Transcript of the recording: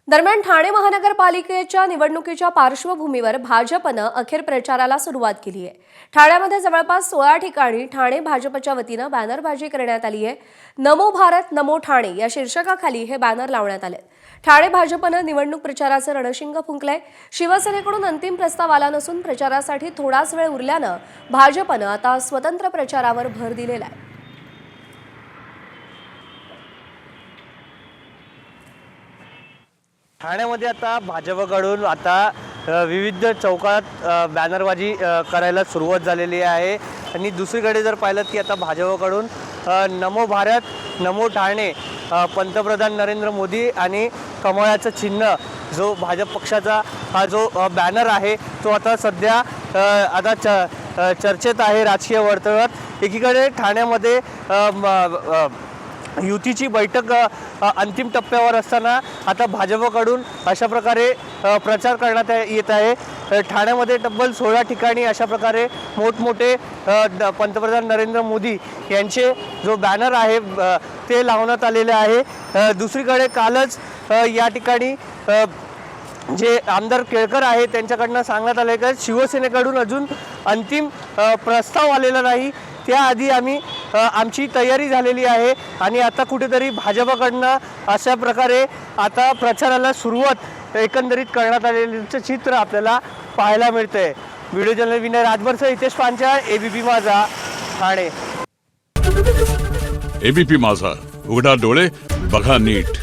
दरम्यान ठाणे महानगरपालिकेच्या निवडणुकीच्या पार्श्वभूमीवर भाजपनं अखेर प्रचाराला सुरुवात केली आहे। ठाण्यामध्ये जवळपास 16 ठिकाणी ठाणे भाजपच्या वतीनं बॅनरबाजी करण्यात आली आहे। नमो भारत नमो ठाणे या शीर्षकाखाली हे बॅनर लावण्यात आले। ठाणे भाजपनं निवडणूक प्रचाराचं रणशिंग फुंकलंय। शिवसेनेकडून अंतिम प्रस्ताव आला नसून प्रचारासाठी थोडाच वेळ उरल्यानं भाजपनं आता स्वतंत्र प्रचारावर भर दिलेला आहे। ठाण्यामध्ये आता भाजपकडून विविध चौकात बॅनरबाजी करायला सुरुवात झालेली आहे आणि दुसरीकडे जर पाहिलं की आता भाजपकडून नमो भारत नमो ठाणे पंतप्रधान नरेंद्र मोदी आणि कमळाचं चिन्ह जो भाजप पक्षाचा हा जो बॅनर आहे तो आता सध्या चर्चेत आहे राजकीय वर्तुळात। एकीकडे ठाण्यामध्ये युतीची बैठक अंतिम टप्प्यावर असताना आता भाजपकडून अशा प्रकारे प्रचार करण्यात येत आहे। ठाण्यामध्ये तब्बल 16 ठिकाणी अशा प्रकारे मोठमोठे पंतप्रधान नरेंद्र मोदी यांचे जो बॅनर आहे ते लावण्यात आलेले आहे। दुसरीकडे कालच या ठिकाणी जे आमदार केळकर आहे त्यांच्याकडनं सांगण्यात आले की शिवसेनेकडून अजून अंतिम प्रस्ताव आलेला नाही, त्याआधी आमची तयारी झालेली आहे आणि आता कुठेतरी भाजपकडनं अशा प्रकारे आता प्रचाराला सुरुवात एकंदरीत करण्यात आलेलं चित्र आपल्याला पाहायला मिळतंय। व्हिडिओ जर्नलिस्ट विनय राजभरसह हितेश पांचाळ, एबीपी माझा, ठाणे। एबीपी माझा, उघडा डोळे बघा नीट।